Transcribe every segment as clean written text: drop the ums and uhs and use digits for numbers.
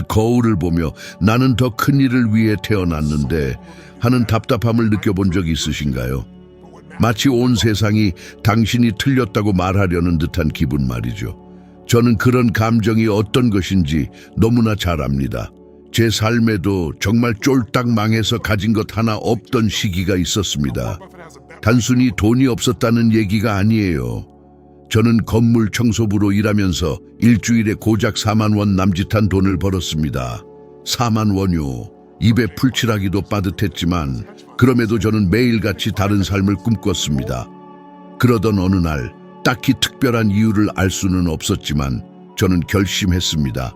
거울을 보며 나는 더 큰 일을 위해 태어났는데 하는 답답함을 느껴본 적 있으신가요? 마치 온 세상이 당신이 틀렸다고 말하려는 듯한 기분 말이죠. 저는 그런 감정이 어떤 것인지 너무나 잘 압니다. 제 삶에도 정말 쫄딱 망해서 가진 것 하나 없던 시기가 있었습니다. 단순히 돈이 없었다는 얘기가 아니에요. 저는 건물 청소부로 일하면서 일주일에 고작 4만 원 남짓한 돈을 벌었습니다. 4만 원요. 입에 풀칠하기도 빠듯했지만 그럼에도 저는 매일같이 다른 삶을 꿈꿨습니다. 그러던 어느 날 딱히 특별한 이유를 알 수는 없었지만 저는 결심했습니다.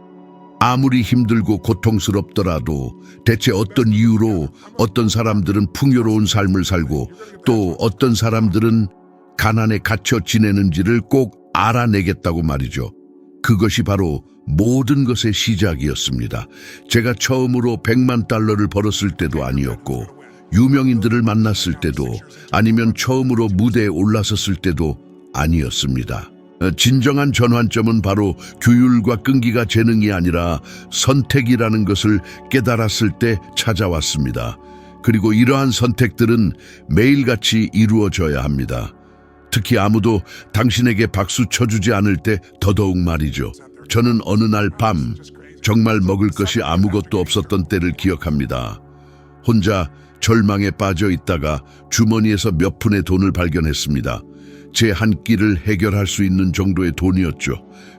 아무리 힘들고 고통스럽더라도 대체 어떤 이유로 어떤 사람들은 풍요로운 삶을 살고 또 어떤 사람들은 가난에 갇혀 지내는지를 꼭 알아내겠다고 말이죠. 그것이 바로 모든 것의 시작이었습니다. 제가 처음으로 100만 달러를 벌었을 때도 아니었고 유명인들을 만났을 때도 아니면 처음으로 무대에 올라섰을 때도 아니었습니다. 진정한 전환점은 바로 규율과 끈기가 재능이 아니라 선택이라는 것을 깨달았을 때 찾아왔습니다. 그리고 이러한 선택들은 매일같이 이루어져야 합니다. 특히 아무도 당신에게 박수 쳐주지 않을 때 더더욱 말이죠. 저는 어느 날 밤 정말 먹을 것이 아무것도 없었던 때를 기억합니다. 혼자 절망에 빠져 있다가 주머니에서 몇 푼의 돈을 발견했습니다. 제 한 끼를 해결할 수 있는 정도의 돈이었죠.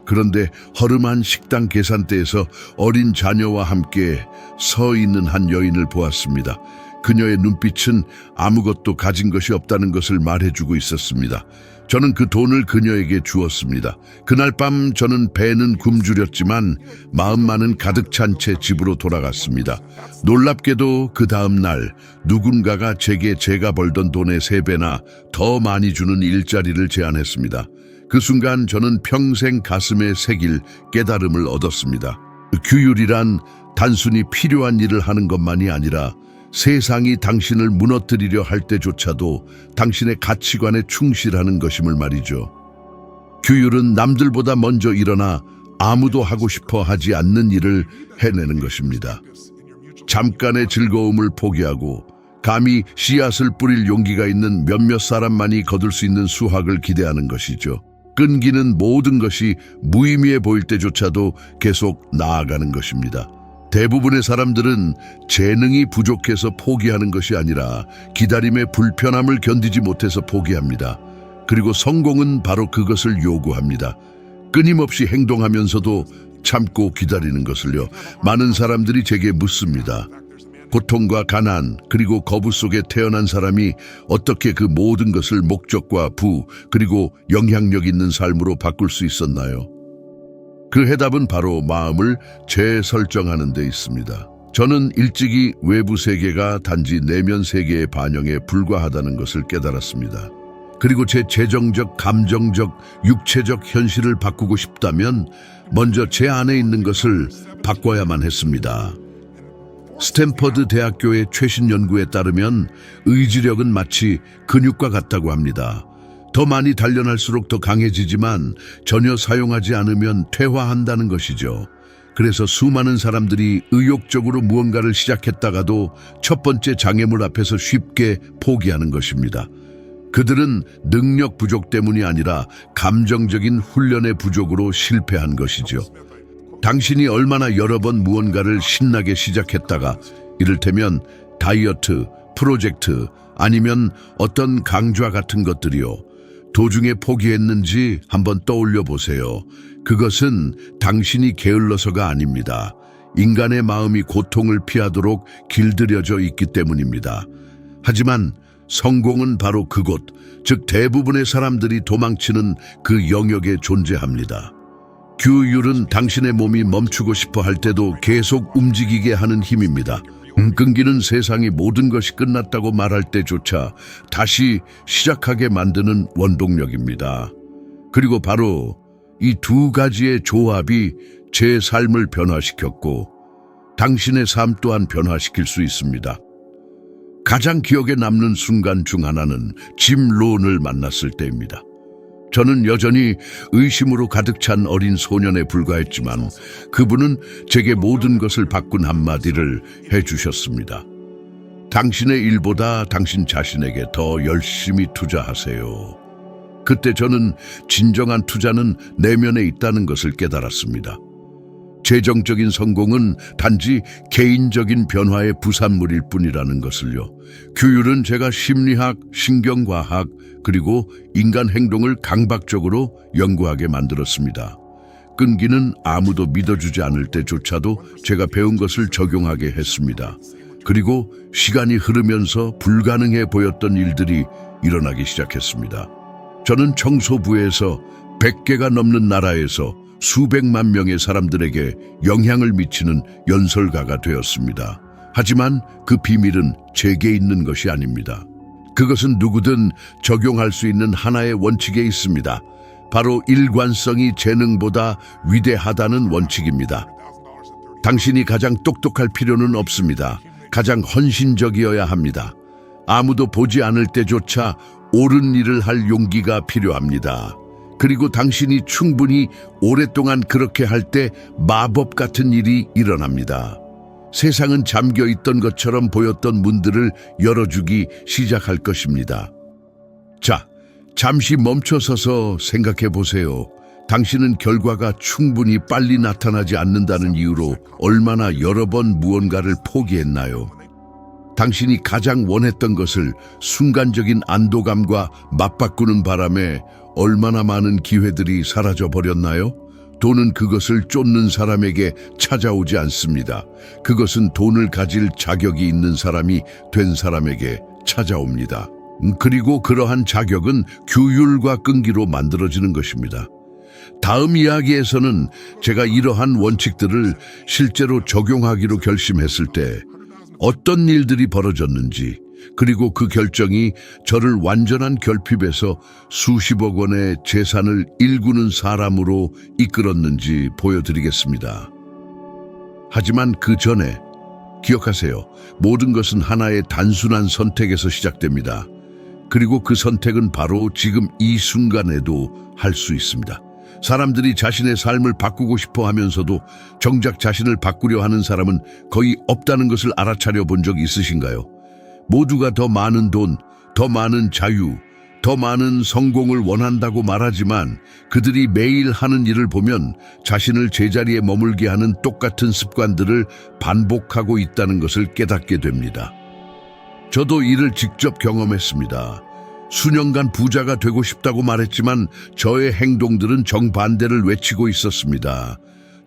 그런데 허름한 식당 계산대에서 어린 자녀와 함께 서 있는 한 여인을 보았습니다. 그녀의 눈빛은 아무것도 가진 것이 없다는 것을 말해주고 있었습니다. 저는 그 돈을 그녀에게 주었습니다. 그날 밤 저는 배는 굶주렸지만 마음만은 가득 찬 채 집으로 돌아갔습니다. 놀랍게도 그 다음 날 누군가가 제게 제가 벌던 돈의 3배나 더 많이 주는 일자리를 제안했습니다. 그 순간 저는 평생 가슴에 새길 깨달음을 얻었습니다. 규율이란 단순히 필요한 일을 하는 것만이 아니라 세상이 당신을 무너뜨리려 할 때조차도 당신의 가치관에 충실하는 것임을 말이죠. 규율은 남들보다 먼저 일어나 아무도 하고 싶어 하지 않는 일을 해내는 것입니다. 잠깐의 즐거움을 포기하고 감히 씨앗을 뿌릴 용기가 있는 몇몇 사람만이 거둘 수 있는 수확을 기대하는 것이죠. 끈기는 모든 것이 무의미해 보일 때조차도 계속 나아가는 것입니다. 대부분의 사람들은 재능이 부족해서 포기하는 것이 아니라 기다림의 불편함을 견디지 못해서 포기합니다. 그리고 성공은 바로 그것을 요구합니다. 끊임없이 행동하면서도 참고 기다리는 것을요. 많은 사람들이 제게 묻습니다. 고통과 가난 그리고 거부 속에 태어난 사람이 어떻게 그 모든 것을 목적과 부 그리고 영향력 있는 삶으로 바꿀 수 있었나요? 그 해답은 바로 마음을 재설정하는 데 있습니다. 저는 일찍이 외부 세계가 단지 내면 세계의 반영에 불과하다는 것을 깨달았습니다. 그리고 제 재정적, 감정적, 육체적 현실을 바꾸고 싶다면 먼저 제 안에 있는 것을 바꿔야만 했습니다. 스탠퍼드 대학교의 최신 연구에 따르면 의지력은 마치 근육과 같다고 합니다. 더 많이 단련할수록 더 강해지지만 전혀 사용하지 않으면 퇴화한다는 것이죠. 그래서 수많은 사람들이 의욕적으로 무언가를 시작했다가도 첫 번째 장애물 앞에서 쉽게 포기하는 것입니다. 그들은 능력 부족 때문이 아니라 감정적인 훈련의 부족으로 실패한 것이죠. 당신이 얼마나 여러 번 무언가를 신나게 시작했다가 이를테면 다이어트, 프로젝트 아니면 어떤 강좌 같은 것들이요. 도중에 포기했는지 한번 떠올려 보세요. 그것은 당신이 게을러서가 아닙니다. 인간의 마음이 고통을 피하도록 길들여져 있기 때문입니다. 하지만 성공은 바로 그곳, 즉 대부분의 사람들이 도망치는 그 영역에 존재합니다. 규율은 당신의 몸이 멈추고 싶어 할 때도 계속 움직이게 하는 힘입니다. 끈기는 세상의 모든 것이 끝났다고 말할 때조차 다시 시작하게 만드는 원동력입니다. 그리고 바로 이 두 가지의 조합이 제 삶을 변화시켰고 당신의 삶 또한 변화시킬 수 있습니다. 가장 기억에 남는 순간 중 하나는 짐 론을 만났을 때입니다. 저는 여전히 의심으로 가득 찬 어린 소년에 불과했지만 그분은 제게 모든 것을 바꾼 한마디를 해주셨습니다. 당신의 일보다 당신 자신에게 더 열심히 투자하세요. 그때 저는 진정한 투자는 내면에 있다는 것을 깨달았습니다. 재정적인 성공은 단지 개인적인 변화의 부산물일 뿐이라는 것을요. 규율은 제가 심리학, 신경과학, 그리고 인간 행동을 강박적으로 연구하게 만들었습니다. 끈기는 아무도 믿어주지 않을 때조차도 제가 배운 것을 적용하게 했습니다. 그리고 시간이 흐르면서 불가능해 보였던 일들이 일어나기 시작했습니다. 저는 청소부에서 100개가 넘는 나라에서 수백만 명의 사람들에게 영향을 미치는 연설가가 되었습니다. 하지만 그 비밀은 제게 있는 것이 아닙니다. 그것은 누구든 적용할 수 있는 하나의 원칙에 있습니다. 바로 일관성이 재능보다 위대하다는 원칙입니다. 당신이 가장 똑똑할 필요는 없습니다. 가장 헌신적이어야 합니다. 아무도 보지 않을 때조차 옳은 일을 할 용기가 필요합니다. 그리고 당신이 충분히 오랫동안 그렇게 할 때 마법 같은 일이 일어납니다. 세상은 잠겨 있던 것처럼 보였던 문들을 열어주기 시작할 것입니다. 자, 잠시 멈춰서서 생각해 보세요. 당신은 결과가 충분히 빨리 나타나지 않는다는 이유로 얼마나 여러 번 무언가를 포기했나요? 당신이 가장 원했던 것을 순간적인 안도감과 맞바꾸는 바람에 얼마나 많은 기회들이 사라져 버렸나요? 돈은 그것을 쫓는 사람에게 찾아오지 않습니다. 그것은 돈을 가질 자격이 있는 사람이 된 사람에게 찾아옵니다. 그리고 그러한 자격은 규율과 끈기로 만들어지는 것입니다. 다음 이야기에서는 제가 이러한 원칙들을 실제로 적용하기로 결심했을 때 어떤 일들이 벌어졌는지, 그리고 그 결정이 저를 완전한 결핍에서 수십억 원의 재산을 일구는 사람으로 이끌었는지 보여드리겠습니다. 하지만 그 전에 기억하세요. 모든 것은 하나의 단순한 선택에서 시작됩니다. 그리고 그 선택은 바로 지금 이 순간에도 할 수 있습니다. 사람들이 자신의 삶을 바꾸고 싶어 하면서도 정작 자신을 바꾸려 하는 사람은 거의 없다는 것을 알아차려 본 적 있으신가요? 모두가 더 많은 돈, 더 많은 자유, 더 많은 성공을 원한다고 말하지만 그들이 매일 하는 일을 보면 자신을 제자리에 머물게 하는 똑같은 습관들을 반복하고 있다는 것을 깨닫게 됩니다. 저도 이를 직접 경험했습니다. 수년간 부자가 되고 싶다고 말했지만 저의 행동들은 정반대를 외치고 있었습니다.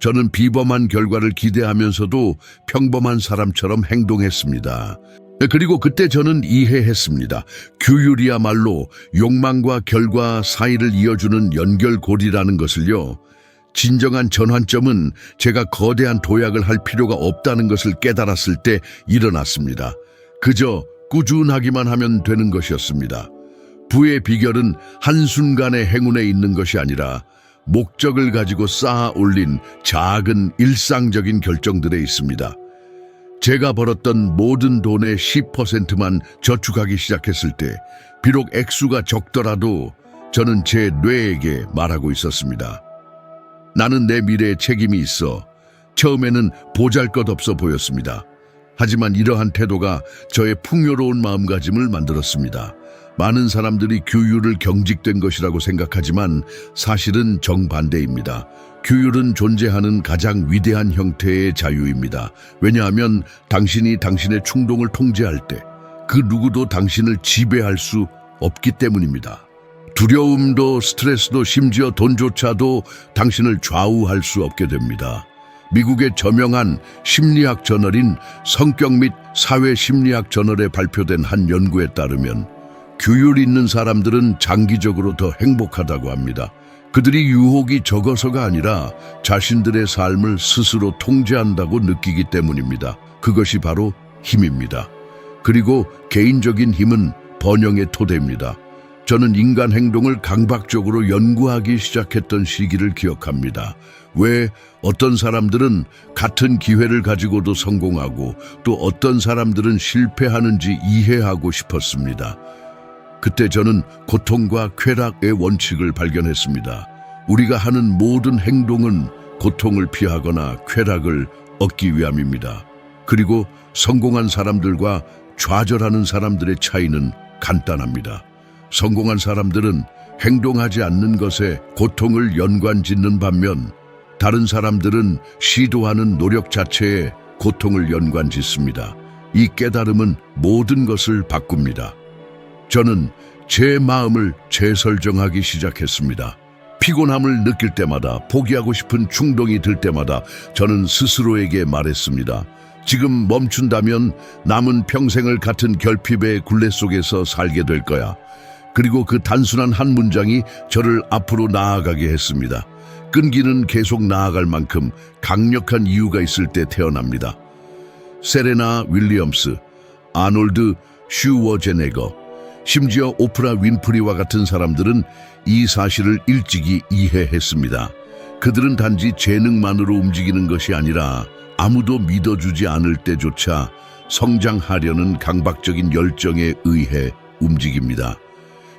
저는 비범한 결과를 기대하면서도 평범한 사람처럼 행동했습니다. 그리고 그때 저는 이해했습니다. 규율이야말로 욕망과 결과 사이를 이어주는 연결고리라는 것을요. 진정한 전환점은 제가 거대한 도약을 할 필요가 없다는 것을 깨달았을 때 일어났습니다. 그저 꾸준하기만 하면 되는 것이었습니다. 부의 비결은 한순간의 행운에 있는 것이 아니라 목적을 가지고 쌓아 올린 작은 일상적인 결정들에 있습니다. 제가 벌었던 모든 돈의 10%만 저축하기 시작했을 때 비록 액수가 적더라도 저는 제 뇌에게 말하고 있었습니다. 나는 내 미래에 책임이 있어. 처음에는 보잘것없어 보였습니다. 하지만 이러한 태도가 저의 풍요로운 마음가짐을 만들었습니다. 많은 사람들이 규율을 경직된 것이라고 생각하지만 사실은 정반대입니다. 규율은 존재하는 가장 위대한 형태의 자유입니다. 왜냐하면 당신이 당신의 충동을 통제할 때 그 누구도 당신을 지배할 수 없기 때문입니다. 두려움도 스트레스도 심지어 돈조차도 당신을 좌우할 수 없게 됩니다. 미국의 저명한 심리학 저널인 성격 및 사회 심리학 저널에 발표된 한 연구에 따르면 규율 있는 사람들은 장기적으로 더 행복하다고 합니다. 그들이 유혹이 적어서가 아니라 자신들의 삶을 스스로 통제한다고 느끼기 때문입니다. 그것이 바로 힘입니다. 그리고 개인적인 힘은 번영의 토대입니다. 저는 인간 행동을 강박적으로 연구하기 시작했던 시기를 기억합니다. 왜 어떤 사람들은 같은 기회를 가지고도 성공하고 또 어떤 사람들은 실패하는지 이해하고 싶었습니다. 그때 저는 고통과 쾌락의 원칙을 발견했습니다. 우리가 하는 모든 행동은 고통을 피하거나 쾌락을 얻기 위함입니다. 그리고 성공한 사람들과 좌절하는 사람들의 차이는 간단합니다. 성공한 사람들은 행동하지 않는 것에 고통을 연관짓는 반면 다른 사람들은 시도하는 노력 자체에 고통을 연관짓습니다. 이 깨달음은 모든 것을 바꿉니다. 저는 제 마음을 재설정하기 시작했습니다. 피곤함을 느낄 때마다, 포기하고 싶은 충동이 들 때마다 저는 스스로에게 말했습니다. 지금 멈춘다면 남은 평생을 같은 결핍의 굴레 속에서 살게 될 거야. 그리고 그 단순한 한 문장이 저를 앞으로 나아가게 했습니다. 끈기는 계속 나아갈 만큼 강력한 이유가 있을 때 태어납니다. 세레나 윌리엄스, 아놀드 슈워제네거, 심지어 오프라 윈프리와 같은 사람들은 이 사실을 일찍이 이해했습니다. 그들은 단지 재능만으로 움직이는 것이 아니라 아무도 믿어주지 않을 때조차 성장하려는 강박적인 열정에 의해 움직입니다.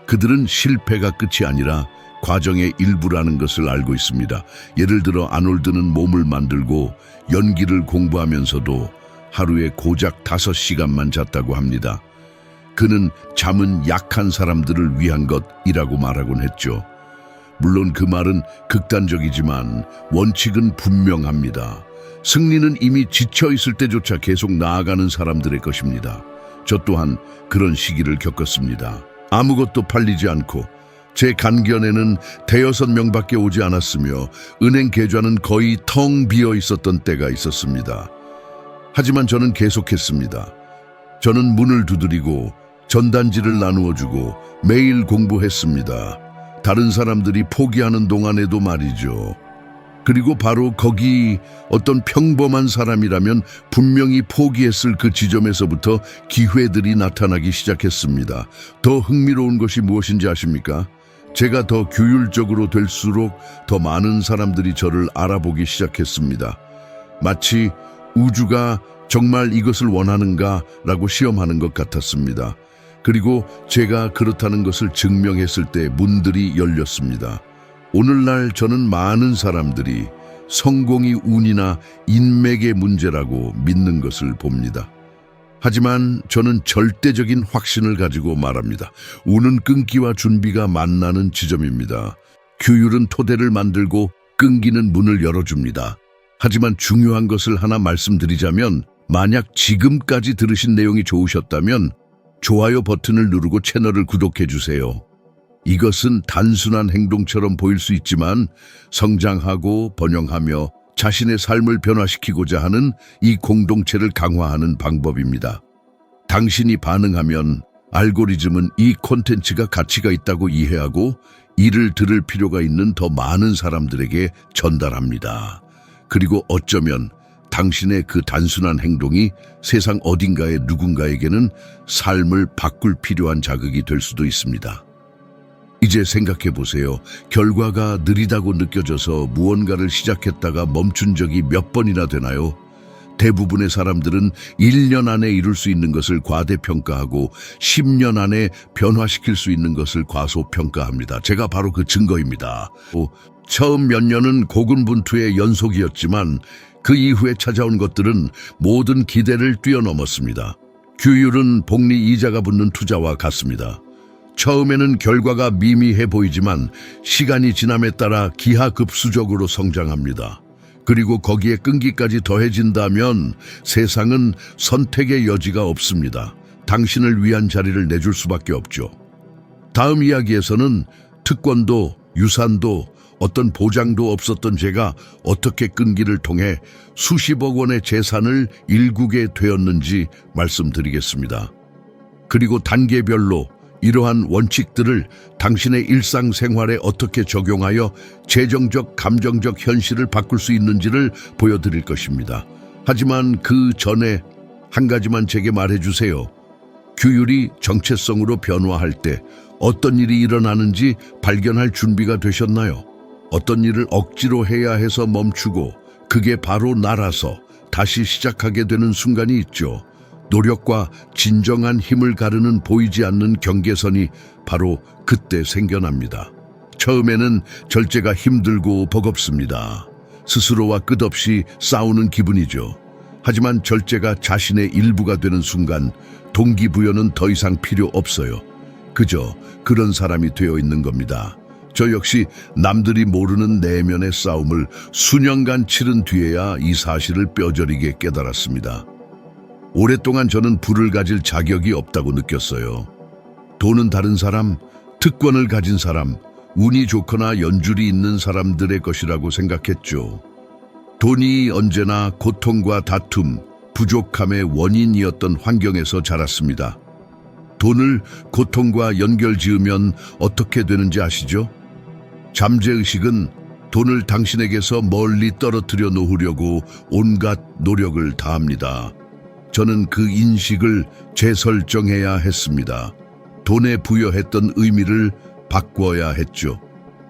그들은 실패가 끝이 아니라 과정의 일부라는 것을 알고 있습니다. 예를 들어 아놀드는 몸을 만들고 연기를 공부하면서도 하루에 고작 5시간만 잤다고 합니다. 그는 잠은 약한 사람들을 위한 것이라고 말하곤 했죠. 물론 그 말은 극단적이지만 원칙은 분명합니다. 승리는 이미 지쳐있을 때조차 계속 나아가는 사람들의 것입니다. 저 또한 그런 시기를 겪었습니다. 아무것도 팔리지 않고 제 간견에는 5명밖에 오지 않았으며 은행 계좌는 거의 텅 비어 있었던 때가 있었습니다. 하지만 저는 계속했습니다. 저는 문을 두드리고 전단지를 나누어주고 매일 공부했습니다. 다른 사람들이 포기하는 동안에도 말이죠. 그리고 바로 거기 어떤 평범한 사람이라면 분명히 포기했을 그 지점에서부터 기회들이 나타나기 시작했습니다. 더 흥미로운 것이 무엇인지 아십니까? 제가 더 규율적으로 될수록 더 많은 사람들이 저를 알아보기 시작했습니다. 마치 우주가 정말 이것을 원하는가 라고 시험하는 것 같았습니다. 그리고 제가 그렇다는 것을 증명했을 때 문들이 열렸습니다. 오늘날 저는 많은 사람들이 성공이 운이나 인맥의 문제라고 믿는 것을 봅니다. 하지만 저는 절대적인 확신을 가지고 말합니다. 운은 끈기와 준비가 만나는 지점입니다. 규율은 토대를 만들고 끈기는 문을 열어줍니다. 하지만 중요한 것을 하나 말씀드리자면 만약 지금까지 들으신 내용이 좋으셨다면 좋아요 버튼을 누르고 채널을 구독해 주세요. 이것은 단순한 행동처럼 보일 수 있지만 성장하고 번영하며 자신의 삶을 변화시키고자 하는 이 공동체를 강화하는 방법입니다. 당신이 반응하면 알고리즘은 이 콘텐츠가 가치가 있다고 이해하고 이를 들을 필요가 있는 더 많은 사람들에게 전달합니다. 그리고 어쩌면 당신의 그 단순한 행동이 세상 어딘가의 누군가에게는 삶을 바꿀 필요한 자극이 될 수도 있습니다. 이제 생각해 보세요. 결과가 느리다고 느껴져서 무언가를 시작했다가 멈춘 적이 몇 번이나 되나요? 대부분의 사람들은 1년 안에 이룰 수 있는 것을 과대평가하고 10년 안에 변화시킬 수 있는 것을 과소평가합니다. 제가 바로 그 증거입니다. 처음 몇 년은 고군분투의 연속이었지만 그 이후에 찾아온 것들은 모든 기대를 뛰어넘었습니다. 규율은 복리 이자가 붙는 투자와 같습니다. 처음에는 결과가 미미해 보이지만 시간이 지남에 따라 기하급수적으로 성장합니다. 그리고 거기에 끈기까지 더해진다면 세상은 선택의 여지가 없습니다. 당신을 위한 자리를 내줄 수밖에 없죠. 다음 이야기에서는 특권도 유산도 어떤 보장도 없었던 제가 어떻게 끈기를 통해 수십억 원의 재산을 일구게 되었는지 말씀드리겠습니다. 그리고 단계별로 이러한 원칙들을 당신의 일상생활에 어떻게 적용하여 재정적, 감정적 현실을 바꿀 수 있는지를 보여드릴 것입니다. 하지만 그 전에 한 가지만 제게 말해주세요. 규율이 정체성으로 변화할 때 어떤 일이 일어나는지 발견할 준비가 되셨나요? 어떤 일을 억지로 해야 해서 멈추고 그게 바로 날아서 다시 시작하게 되는 순간이 있죠. 노력과 진정한 힘을 가르는 보이지 않는 경계선이 바로 그때 생겨납니다. 처음에는 절제가 힘들고 버겁습니다. 스스로와 끝없이 싸우는 기분이죠. 하지만 절제가 자신의 일부가 되는 순간 동기부여는 더 이상 필요 없어요. 그저 그런 사람이 되어 있는 겁니다. 저 역시 남들이 모르는 내면의 싸움을 수년간 치른 뒤에야 이 사실을 뼈저리게 깨달았습니다. 오랫동안 저는 부를 가질 자격이 없다고 느꼈어요. 돈은 다른 사람, 특권을 가진 사람, 운이 좋거나 연줄이 있는 사람들의 것이라고 생각했죠. 돈이 언제나 고통과 다툼, 부족함의 원인이었던 환경에서 자랐습니다. 돈을 고통과 연결지으면 어떻게 되는지 아시죠? 잠재의식은 돈을 당신에게서 멀리 떨어뜨려 놓으려고 온갖 노력을 다합니다. 저는 그 인식을 재설정해야 했습니다. 돈에 부여했던 의미를 바꿔야 했죠.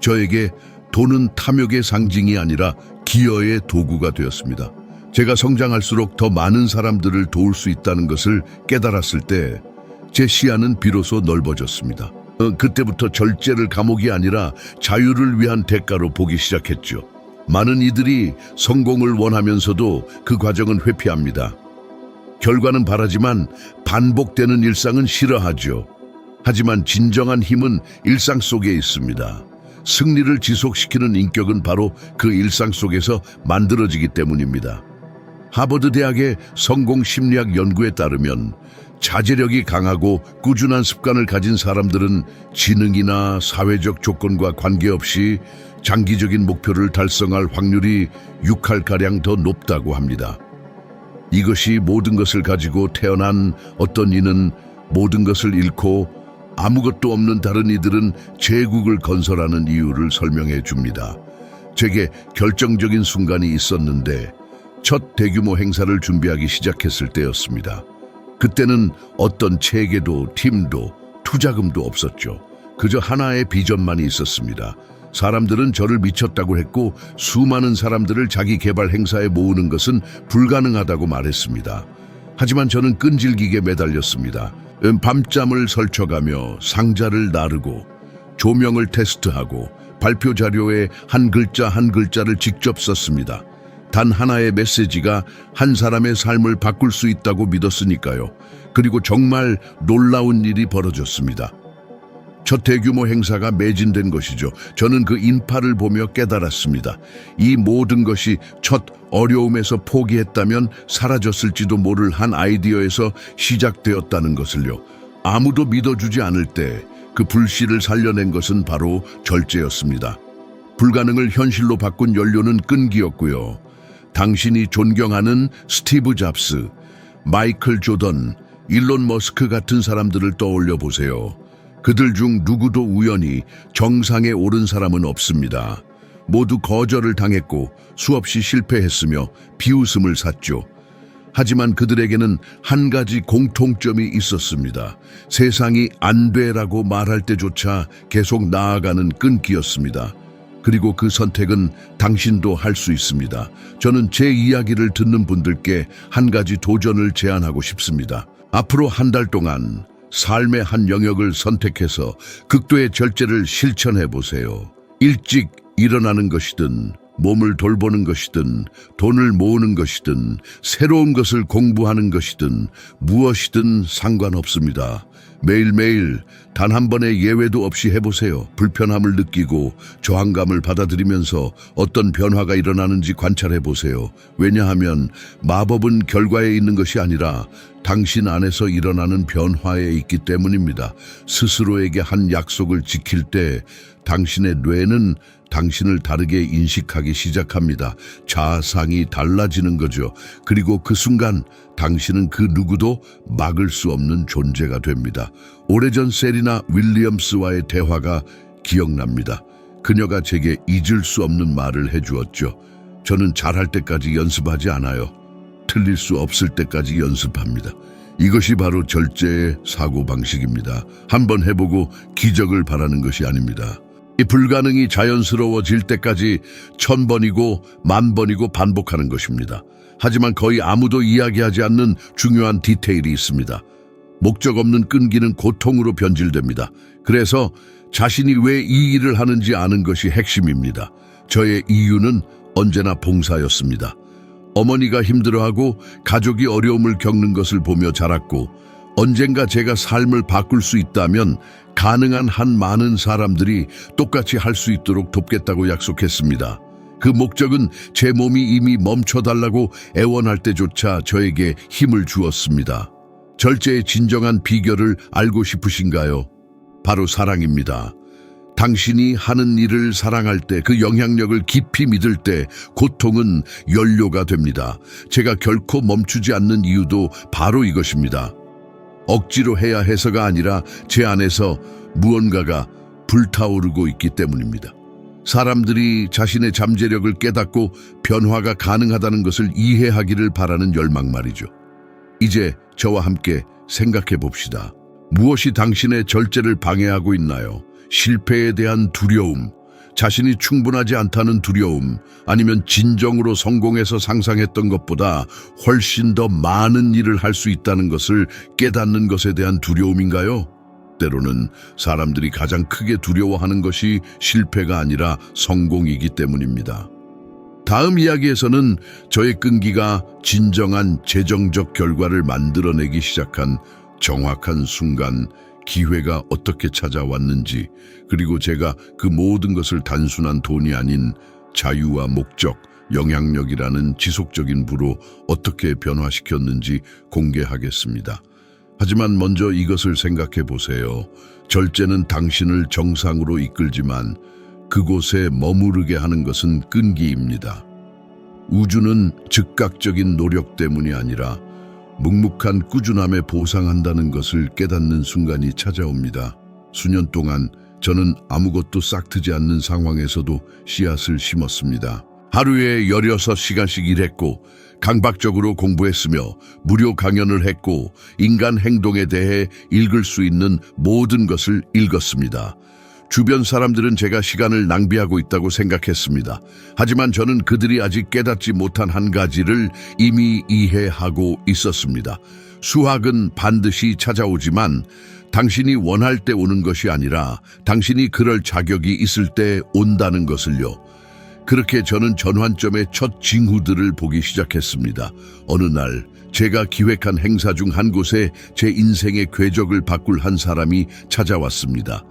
저에게 돈은 탐욕의 상징이 아니라 기여의 도구가 되었습니다. 제가 성장할수록 더 많은 사람들을 도울 수 있다는 것을 깨달았을 때 제 시야는 비로소 넓어졌습니다. 그때부터 절제를 감옥이 아니라 자유를 위한 대가로 보기 시작했죠. 많은 이들이 성공을 원하면서도 그 과정은 회피합니다. 결과는 바라지만 반복되는 일상은 싫어하죠. 하지만 진정한 힘은 일상 속에 있습니다. 승리를 지속시키는 인격은 바로 그 일상 속에서 만들어지기 때문입니다. 하버드 대학의 성공 심리학 연구에 따르면 자제력이 강하고 꾸준한 습관을 가진 사람들은 지능이나 사회적 조건과 관계없이 장기적인 목표를 달성할 확률이 6할가량 더 높다고 합니다. 이것이 모든 것을 가지고 태어난 어떤 이는 모든 것을 잃고 아무것도 없는 다른 이들은 제국을 건설하는 이유를 설명해 줍니다. 제게 결정적인 순간이 있었는데 첫 대규모 행사를 준비하기 시작했을 때였습니다. 그때는 어떤 체계도 팀도 투자금도 없었죠. 그저 하나의 비전만이 있었습니다. 사람들은 저를 미쳤다고 했고 수많은 사람들을 자기 개발 행사에 모으는 것은 불가능하다고 말했습니다. 하지만 저는 끈질기게 매달렸습니다. 밤잠을 설쳐가며 상자를 나르고 조명을 테스트하고 발표 자료에 한 글자 한 글자를 직접 썼습니다. 단 하나의 메시지가 한 사람의 삶을 바꿀 수 있다고 믿었으니까요. 그리고 정말 놀라운 일이 벌어졌습니다. 첫 대규모 행사가 매진된 것이죠. 저는 그 인파를 보며 깨달았습니다. 이 모든 것이 첫 어려움에서 포기했다면 사라졌을지도 모를 한 아이디어에서 시작되었다는 것을요. 아무도 믿어주지 않을 때 그 불씨를 살려낸 것은 바로 절제였습니다. 불가능을 현실로 바꾼 연료는 끈기였고요. 당신이 존경하는 스티브 잡스, 마이클 조던, 일론 머스크 같은 사람들을 떠올려 보세요. 그들 중 누구도 우연히 정상에 오른 사람은 없습니다. 모두 거절을 당했고 수없이 실패했으며 비웃음을 샀죠. 하지만 그들에게는 한 가지 공통점이 있었습니다. 세상이 안 돼라고 말할 때조차 계속 나아가는 끈기였습니다. 그리고 그 선택은 당신도 할 수 있습니다. 저는 제 이야기를 듣는 분들께 한 가지 도전을 제안하고 싶습니다. 앞으로 한 달 동안 삶의 한 영역을 선택해서 극도의 절제를 실천해 보세요. 일찍 일어나는 것이든 몸을 돌보는 것이든 돈을 모으는 것이든 새로운 것을 공부하는 것이든 무엇이든 상관없습니다. 매일매일 단 한 번의 예외도 없이 해보세요. 불편함을 느끼고 저항감을 받아들이면서 어떤 변화가 일어나는지 관찰해보세요. 왜냐하면 마법은 결과에 있는 것이 아니라 당신 안에서 일어나는 변화에 있기 때문입니다. 스스로에게 한 약속을 지킬 때 당신의 뇌는 당신을 다르게 인식하기 시작합니다. 자아상이 달라지는 거죠. 그리고 그 순간 당신은 그 누구도 막을 수 없는 존재가 됩니다. 오래전 세리나 윌리엄스와의 대화가 기억납니다. 그녀가 제게 잊을 수 없는 말을 해주었죠. 저는 잘할 때까지 연습하지 않아요. 틀릴 수 없을 때까지 연습합니다. 이것이 바로 절제의 사고방식입니다. 한번 해보고 기적을 바라는 것이 아닙니다. 이 불가능이 자연스러워질 때까지 1000번이고 10,000번이고 반복하는 것입니다. 하지만 거의 아무도 이야기하지 않는 중요한 디테일이 있습니다. 목적 없는 끈기는 고통으로 변질됩니다. 그래서 자신이 왜 이 일을 하는지 아는 것이 핵심입니다. 저의 이유는 언제나 봉사였습니다. 어머니가 힘들어하고 가족이 어려움을 겪는 것을 보며 자랐고, 언젠가 제가 삶을 바꿀 수 있다면 가능한 한 많은 사람들이 똑같이 할 수 있도록 돕겠다고 약속했습니다. 그 목적은 제 몸이 이미 멈춰달라고 애원할 때조차 저에게 힘을 주었습니다. 절제의 진정한 비결을 알고 싶으신가요? 바로 사랑입니다. 당신이 하는 일을 사랑할 때, 그 영향력을 깊이 믿을 때 고통은 연료가 됩니다. 제가 결코 멈추지 않는 이유도 바로 이것입니다. 억지로 해야 해서가 아니라 제 안에서 무언가가 불타오르고 있기 때문입니다. 사람들이 자신의 잠재력을 깨닫고 변화가 가능하다는 것을 이해하기를 바라는 열망 말이죠. 이제 저와 함께 생각해 봅시다. 무엇이 당신의 절제를 방해하고 있나요? 실패에 대한 두려움, 자신이 충분하지 않다는 두려움, 아니면 진정으로 성공해서 상상했던 것보다 훨씬 더 많은 일을 할 수 있다는 것을 깨닫는 것에 대한 두려움인가요? 때로는 사람들이 가장 크게 두려워하는 것이 실패가 아니라 성공이기 때문입니다. 다음 이야기에서는 저의 끈기가 진정한 재정적 결과를 만들어내기 시작한 정확한 순간, 기회가 어떻게 찾아왔는지, 그리고 제가 그 모든 것을 단순한 돈이 아닌 자유와 목적, 영향력이라는 지속적인 부로 어떻게 변화시켰는지 공개하겠습니다. 하지만 먼저 이것을 생각해 보세요. 절제는 당신을 정상으로 이끌지만 그곳에 머무르게 하는 것은 끈기입니다. 우주는 즉각적인 노력 때문이 아니라 묵묵한 꾸준함에 보상한다는 것을 깨닫는 순간이 찾아옵니다. 수년 동안 저는 아무것도 싹트지 않는 상황에서도 씨앗을 심었습니다. 하루에 16시간씩 일했고, 강박적으로 공부했으며, 무료 강연을 했고, 인간 행동에 대해 읽을 수 있는 모든 것을 읽었습니다. 주변 사람들은 제가 시간을 낭비하고 있다고 생각했습니다. 하지만 저는 그들이 아직 깨닫지 못한 한 가지를 이미 이해하고 있었습니다. 수학은 반드시 찾아오지만 당신이 원할 때 오는 것이 아니라 당신이 그럴 자격이 있을 때 온다는 것을요. 그렇게 저는 전환점의 첫 징후들을 보기 시작했습니다. 어느 날 제가 기획한 행사 중 한 곳에 제 인생의 궤적을 바꿀 한 사람이 찾아왔습니다.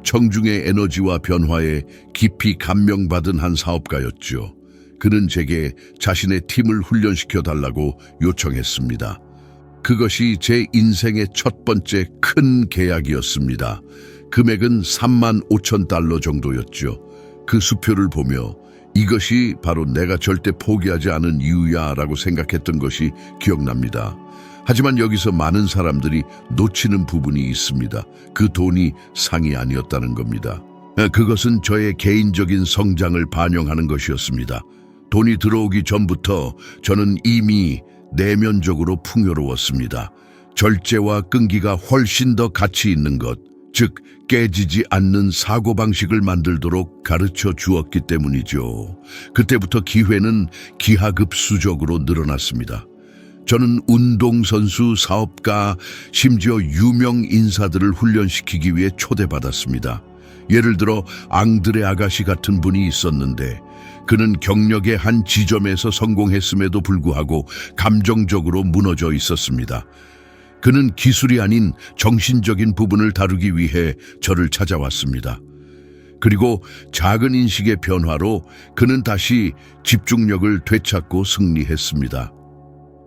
청중의 에너지와 변화에 깊이 감명받은 한 사업가였죠. 그는 제게 자신의 팀을 훈련시켜 달라고 요청했습니다. 그것이 제 인생의 첫 번째 큰 계약이었습니다. 금액은 $35,000 정도였죠. 그 수표를 보며 이것이 바로 내가 절대 포기하지 않은 이유야 라고 생각했던 것이 기억납니다. 하지만 여기서 많은 사람들이 놓치는 부분이 있습니다. 그 돈이 상이 아니었다는 겁니다. 그것은 저의 개인적인 성장을 반영하는 것이었습니다. 돈이 들어오기 전부터 저는 이미 내면적으로 풍요로웠습니다. 절제와 끈기가 훨씬 더 가치 있는 것, 즉 깨지지 않는 사고방식을 만들도록 가르쳐 주었기 때문이죠. 그때부터 기회는 기하급수적으로 늘어났습니다. 저는 운동선수, 사업가, 심지어 유명 인사들을 훈련시키기 위해 초대받았습니다. 예를 들어 앙드레 아가시 같은 분이 있었는데 그는 경력의 한 지점에서 성공했음에도 불구하고 감정적으로 무너져 있었습니다. 그는 기술이 아닌 정신적인 부분을 다루기 위해 저를 찾아왔습니다. 그리고 작은 인식의 변화로 그는 다시 집중력을 되찾고 승리했습니다.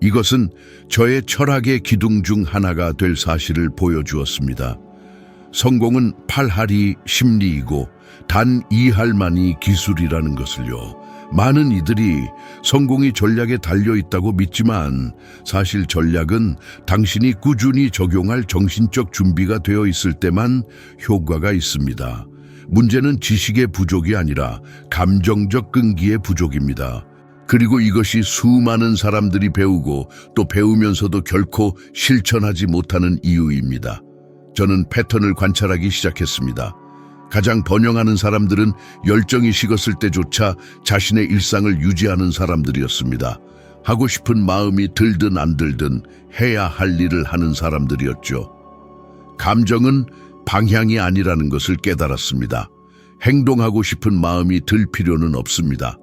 이것은 저의 철학의 기둥 중 하나가 될 사실을 보여주었습니다. 성공은 8할이 심리이고 단 2할만이 기술이라는 것을요. 많은 이들이 성공이 전략에 달려있다고 믿지만 사실 전략은 당신이 꾸준히 적용할 정신적 준비가 되어 있을 때만 효과가 있습니다. 문제는 지식의 부족이 아니라 감정적 끈기의 부족입니다. 그리고 이것이 수많은 사람들이 배우고 또 배우면서도 결코 실천하지 못하는 이유입니다. 저는 패턴을 관찰하기 시작했습니다. 가장 번영하는 사람들은 열정이 식었을 때조차 자신의 일상을 유지하는 사람들이었습니다. 하고 싶은 마음이 들든 안 들든 해야 할 일을 하는 사람들이었죠. 감정은 방향이 아니라는 것을 깨달았습니다. 행동하고 싶은 마음이 들 필요는 없습니다.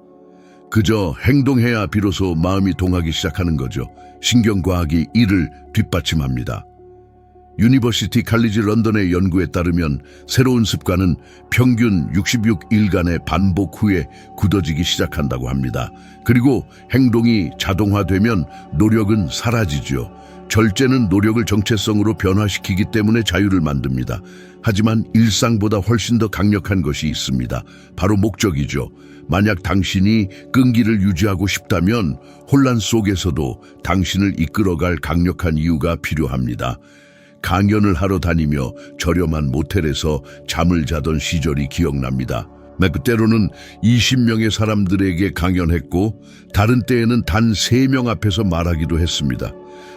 그저 행동해야 비로소 마음이 동하기 시작하는 거죠. 신경과학이 이를 뒷받침합니다. 유니버시티 칼리지 런던의 연구에 따르면 새로운 습관은 평균 66일간의 반복 후에 굳어지기 시작한다고 합니다. 그리고 행동이 자동화되면 노력은 사라지죠. 절제는 노력을 정체성으로 변화시키기 때문에 자유를 만듭니다. 하지만 일상보다 훨씬 더 강력한 것이 있습니다. 바로 목적이죠. 만약 당신이 끈기를 유지하고 싶다면 혼란 속에서도 당신을 이끌어갈 강력한 이유가 필요합니다. 강연을 하러 다니며 저렴한 모텔에서 잠을 자던 시절이 기억납니다. 그때로는 20명의 사람들에게 강연했고 다른 때에는 단 3명 앞에서 말하기도 했습니다.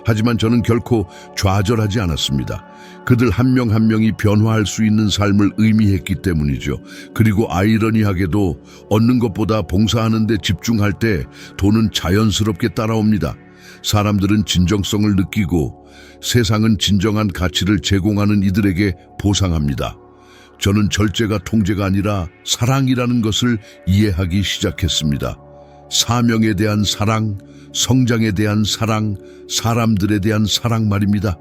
하지만 저는 결코 좌절하지 않았습니다. 그들 한 명 한 명이 변화할 수 있는 삶을 의미했기 때문이죠. 그리고 아이러니하게도 얻는 것보다 봉사하는 데 집중할 때 돈은 자연스럽게 따라옵니다. 사람들은 진정성을 느끼고 세상은 진정한 가치를 제공하는 이들에게 보상합니다. 저는 절제가 통제가 아니라 사랑이라는 것을 이해하기 시작했습니다. 사명에 대한 사랑, 성장에 대한 사랑, 사람들에 대한 사랑 말입니다.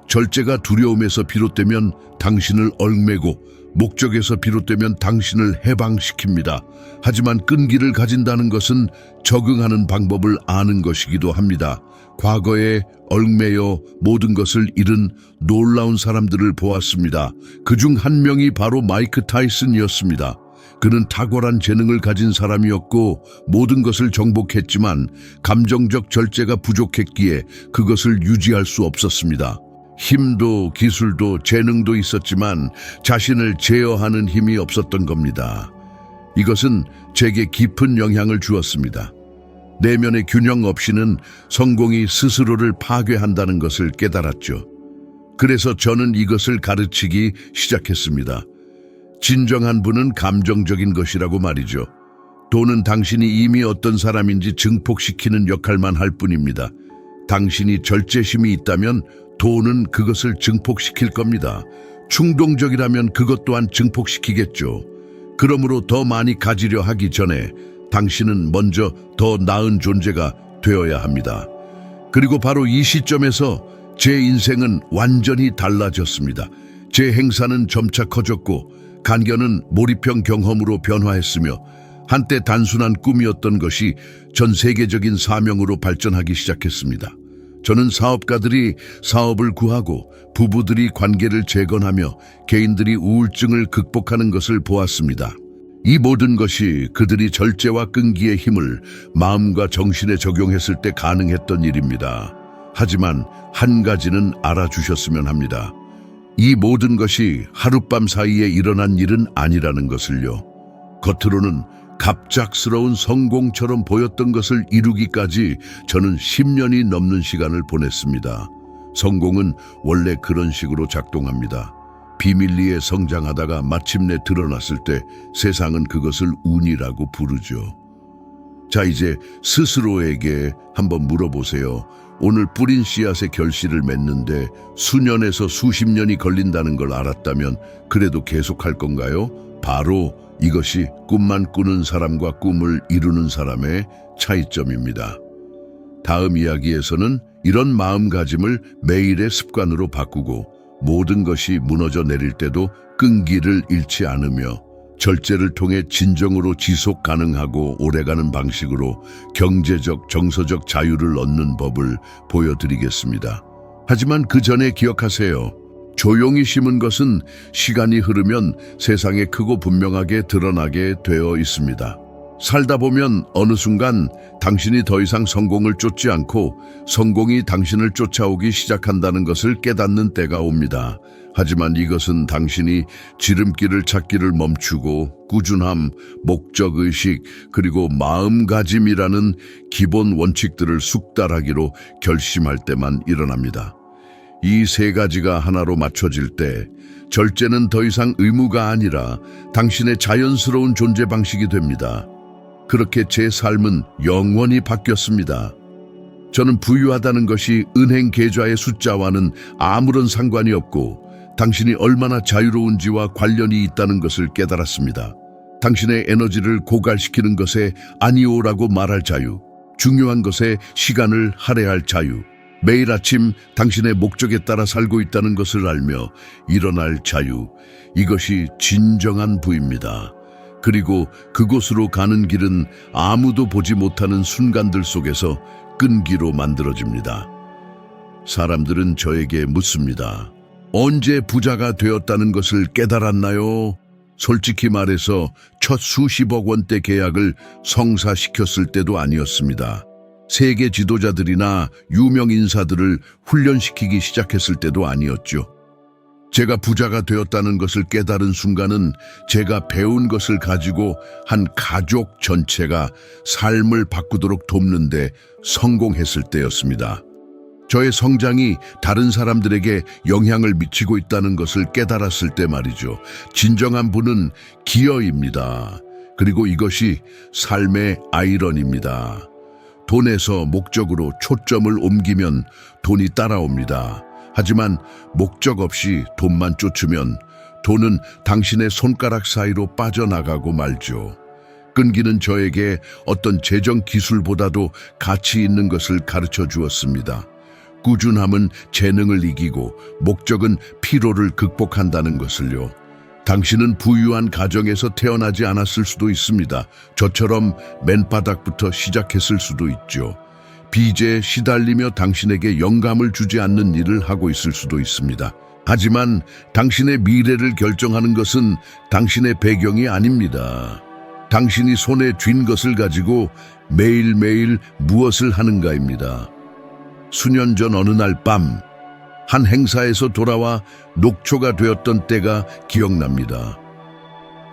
절제가 두려움에서 비롯되면 당신을 얽매고 목적에서 비롯되면 당신을 해방시킵니다. 하지만 끈기를 가진다는 것은 적응하는 방법을 아는 것이기도 합니다. 과거에 얽매여 모든 것을 잃은 놀라운 사람들을 보았습니다. 그중 한 명이 바로 마이크 타이슨이었습니다. 그는 탁월한 재능을 가진 사람이었고 모든 것을 정복했지만 감정적 절제가 부족했기에 그것을 유지할 수 없었습니다. 힘도 기술도 재능도 있었지만 자신을 제어하는 힘이 없었던 겁니다. 이것은 제게 깊은 영향을 주었습니다. 내면의 균형 없이는 성공이 스스로를 파괴한다는 것을 깨달았죠. 그래서 저는 이것을 가르치기 시작했습니다. 진정한 분은 감정적인 것이라고 말이죠. 돈은 당신이 이미 어떤 사람인지 증폭시키는 역할만 할 뿐입니다. 당신이 절제심이 있다면 돈은 그것을 증폭시킬 겁니다. 충동적이라면 그것 또한 증폭시키겠죠. 그러므로 더 많이 가지려 하기 전에 당신은 먼저 더 나은 존재가 되어야 합니다. 그리고 바로 이 시점에서 제 인생은 완전히 달라졌습니다. 제 행사는 점차 커졌고 간견은 몰입형 경험으로 변화했으며 한때 단순한 꿈이었던 것이 전 세계적인 사명으로 발전하기 시작했습니다. 저는 사업가들이 사업을 구하고 부부들이 관계를 재건하며 개인들이 우울증을 극복하는 것을 보았습니다. 이 모든 것이 그들이 절제와 끈기의 힘을 마음과 정신에 적용했을 때 가능했던 일입니다. 하지만 한 가지는 알아주셨으면 합니다. 이 모든 것이 하룻밤 사이에 일어난 일은 아니라는 것을요. 겉으로는 갑작스러운 성공처럼 보였던 것을 이루기까지 저는 10년이 넘는 시간을 보냈습니다. 성공은 원래 그런 식으로 작동합니다. 비밀리에 성장하다가 마침내 드러났을 때 세상은 그것을 운이라고 부르죠. 자, 이제 스스로에게 한번 물어보세요. 오늘 뿌린 씨앗의 결실을 맺는데 수년에서 수십 년이 걸린다는 걸 알았다면 그래도 계속할 건가요? 바로 이것이 꿈만 꾸는 사람과 꿈을 이루는 사람의 차이점입니다. 다음 이야기에서는 이런 마음가짐을 매일의 습관으로 바꾸고 모든 것이 무너져 내릴 때도 끈기를 잃지 않으며 절제를 통해 진정으로 지속 가능하고 오래가는 방식으로 경제적, 정서적 자유를 얻는 법을 보여드리겠습니다. 하지만 그 전에 기억하세요. 조용히 심은 것은 시간이 흐르면 세상에 크고 분명하게 드러나게 되어 있습니다. 살다 보면 어느 순간 당신이 더 이상 성공을 쫓지 않고 성공이 당신을 쫓아오기 시작한다는 것을 깨닫는 때가 옵니다. 하지만 이것은 당신이 지름길을 찾기를 멈추고 꾸준함, 목적의식, 그리고 마음가짐이라는 기본 원칙들을 숙달하기로 결심할 때만 일어납니다. 이 세 가지가 하나로 맞춰질 때 절제는 더 이상 의무가 아니라 당신의 자연스러운 존재 방식이 됩니다. 그렇게 제 삶은 영원히 바뀌었습니다. 저는 부유하다는 것이 은행 계좌의 숫자와는 아무런 상관이 없고 당신이 얼마나 자유로운지와 관련이 있다는 것을 깨달았습니다. 당신의 에너지를 고갈시키는 것에 아니오라고 말할 자유, 중요한 것에 시간을 할애할 자유, 매일 아침 당신의 목적에 따라 살고 있다는 것을 알며 일어날 자유, 이것이 진정한 부입니다. 그리고 그곳으로 가는 길은 아무도 보지 못하는 순간들 속에서 끈기로 만들어집니다. 사람들은 저에게 묻습니다. 언제 부자가 되었다는 것을 깨달았나요? 솔직히 말해서 첫 수십억 원대 계약을 성사시켰을 때도 아니었습니다. 세계 지도자들이나 유명 인사들을 훈련시키기 시작했을 때도 아니었죠. 제가 부자가 되었다는 것을 깨달은 순간은 제가 배운 것을 가지고 한 가족 전체가 삶을 바꾸도록 돕는데 성공했을 때였습니다. 저의 성장이 다른 사람들에게 영향을 미치고 있다는 것을 깨달았을 때 말이죠. 진정한 부는 기여입니다. 그리고 이것이 삶의 아이러니입니다. 돈에서 목적으로 초점을 옮기면 돈이 따라옵니다. 하지만 목적 없이 돈만 쫓으면 돈은 당신의 손가락 사이로 빠져나가고 말죠. 끈기는 저에게 어떤 재정 기술보다도 가치 있는 것을 가르쳐 주었습니다. 꾸준함은 재능을 이기고 목적은 피로를 극복한다는 것을요. 당신은 부유한 가정에서 태어나지 않았을 수도 있습니다. 저처럼 맨바닥부터 시작했을 수도 있죠. 빚에 시달리며 당신에게 영감을 주지 않는 일을 하고 있을 수도 있습니다. 하지만 당신의 미래를 결정하는 것은 당신의 배경이 아닙니다. 당신이 손에 쥔 것을 가지고 매일매일 무엇을 하는가입니다. 수년 전 어느 날 밤, 한 행사에서 돌아와 녹초가 되었던 때가 기억납니다.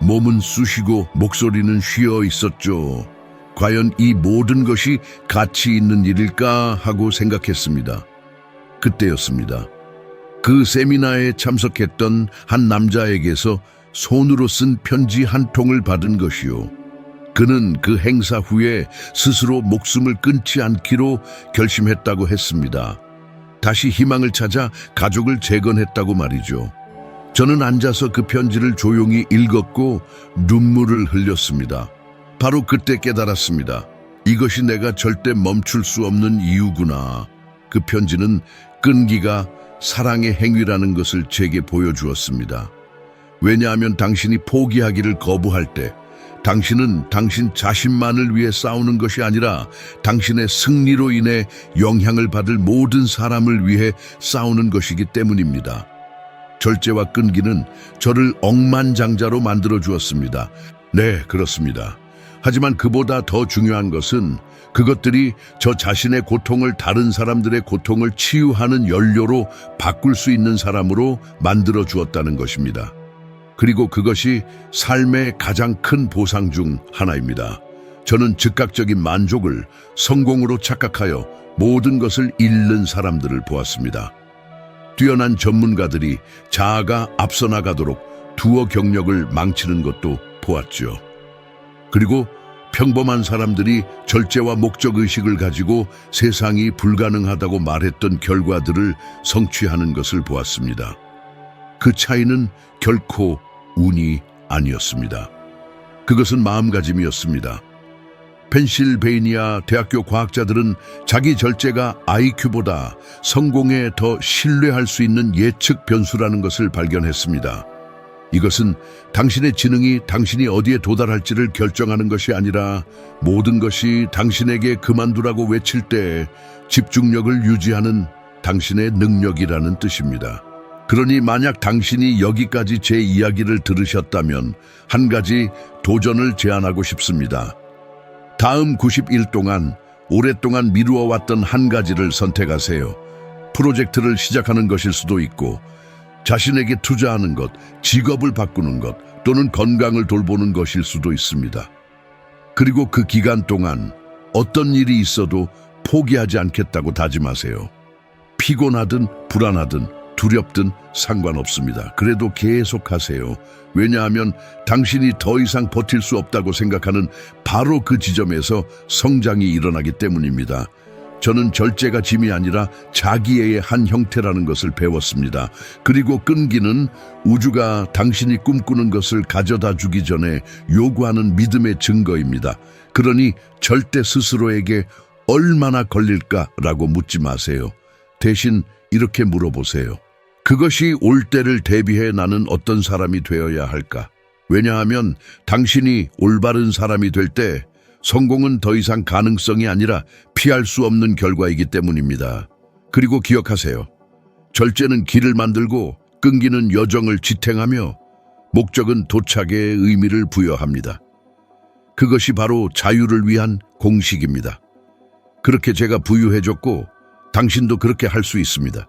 몸은 쑤시고 목소리는 쉬어 있었죠. 과연 이 모든 것이 가치 있는 일일까 하고 생각했습니다. 그때였습니다. 그 세미나에 참석했던 한 남자에게서 손으로 쓴 편지 한 통을 받은 것이요. 그는 그 행사 후에 스스로 목숨을 끊지 않기로 결심했다고 했습니다. 다시 희망을 찾아 가족을 재건했다고 말이죠. 저는 앉아서 그 편지를 조용히 읽었고 눈물을 흘렸습니다. 바로 그때 깨달았습니다. 이것이 내가 절대 멈출 수 없는 이유구나. 그 편지는 끈기가 사랑의 행위라는 것을 제게 보여주었습니다. 왜냐하면 당신이 포기하기를 거부할 때 당신은 당신 자신만을 위해 싸우는 것이 아니라 당신의 승리로 인해 영향을 받을 모든 사람을 위해 싸우는 것이기 때문입니다. 절제와 끈기는 저를 억만장자로 만들어 주었습니다. 네, 그렇습니다. 하지만 그보다 더 중요한 것은 그것들이 저 자신의 고통을 다른 사람들의 고통을 치유하는 연료로 바꿀 수 있는 사람으로 만들어 주었다는 것입니다. 그리고 그것이 삶의 가장 큰 보상 중 하나입니다. 저는 즉각적인 만족을 성공으로 착각하여 모든 것을 잃는 사람들을 보았습니다. 뛰어난 전문가들이 자아가 앞서 나가도록 두어 경력을 망치는 것도 보았죠. 그리고 평범한 사람들이 절제와 목적의식을 가지고 세상이 불가능하다고 말했던 결과들을 성취하는 것을 보았습니다. 그 차이는 결코 운이 아니었습니다. 그것은 마음가짐이었습니다. 펜실베이니아 대학교 과학자들은 자기 절제가 IQ보다 성공에 더 신뢰할 수 있는 예측 변수라는 것을 발견했습니다. 이것은 당신의 지능이 당신이 어디에 도달할지를 결정하는 것이 아니라 모든 것이 당신에게 그만두라고 외칠 때 집중력을 유지하는 당신의 능력이라는 뜻입니다. 그러니 만약 당신이 여기까지 제 이야기를 들으셨다면 한 가지 도전을 제안하고 싶습니다. 다음 90일 동안 오랫동안 미루어왔던 한 가지를 선택하세요. 프로젝트를 시작하는 것일 수도 있고 자신에게 투자하는 것, 직업을 바꾸는 것 또는 건강을 돌보는 것일 수도 있습니다. 그리고 그 기간 동안 어떤 일이 있어도 포기하지 않겠다고 다짐하세요. 피곤하든 불안하든 두렵든 상관없습니다. 그래도 계속하세요. 왜냐하면 당신이 더 이상 버틸 수 없다고 생각하는 바로 그 지점에서 성장이 일어나기 때문입니다. 저는 절제가 짐이 아니라 자기애의 한 형태라는 것을 배웠습니다. 그리고 끈기는 우주가 당신이 꿈꾸는 것을 가져다 주기 전에 요구하는 믿음의 증거입니다. 그러니 절대 스스로에게 얼마나 걸릴까라고 묻지 마세요. 대신 이렇게 물어보세요. 그것이 올 때를 대비해 나는 어떤 사람이 되어야 할까? 왜냐하면 당신이 올바른 사람이 될 때 성공은 더 이상 가능성이 아니라 피할 수 없는 결과이기 때문입니다. 그리고 기억하세요. 절제는 길을 만들고 끈기는 여정을 지탱하며 목적은 도착에 의미를 부여합니다. 그것이 바로 자유를 위한 공식입니다. 그렇게 제가 부유해졌고 당신도 그렇게 할 수 있습니다.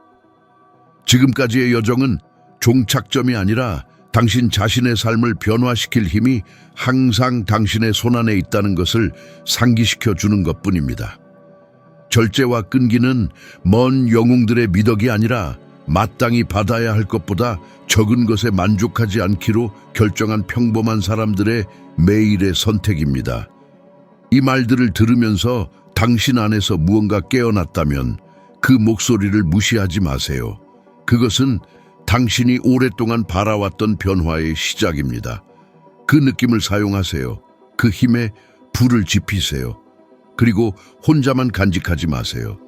지금까지의 여정은 종착점이 아니라 당신 자신의 삶을 변화시킬 힘이 항상 당신의 손안에 있다는 것을 상기시켜 주는 것뿐입니다. 절제와 끈기는 먼 영웅들의 미덕이 아니라 마땅히 받아야 할 것보다 적은 것에 만족하지 않기로 결정한 평범한 사람들의 매일의 선택입니다. 이 말들을 들으면서 당신 안에서 무언가 깨어났다면 그 목소리를 무시하지 마세요. 그것은 당신이 오랫동안 바라왔던 변화의 시작입니다. 그 느낌을 사용하세요. 그 힘에 불을 지피세요. 그리고 혼자만 간직하지 마세요.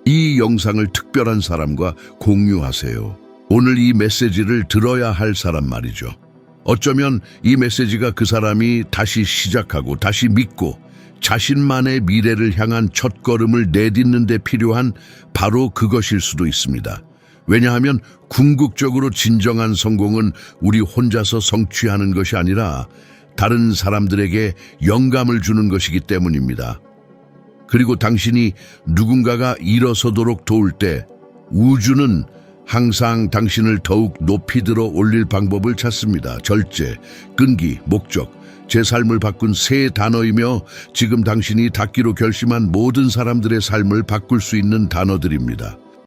이 영상을 특별한 사람과 공유하세요. 오늘 이 메시지를 들어야 할 사람 말이죠. 어쩌면 이 메시지가 그 사람이 다시 시작하고 다시 믿고 자신만의 미래를 향한 첫걸음을 내딛는 데 필요한 바로 그것일 수도 있습니다. 왜냐하면 궁극적으로 진정한 성공은 우리 혼자서 성취하는 것이 아니라 다른 사람들에게 영감을 주는 것이기 때문입니다. 그리고 당신이 누군가가 일어서도록 도울 때 우주는 항상 당신을 더욱 높이 들어 올릴 방법을 찾습니다. 절제, 끈기, 목적, 제 삶을 바꾼 세 단어이며 지금 당신이 닿기로 결심한 모든 사람들의 삶을 바꿀 수 있는 단어들입니다.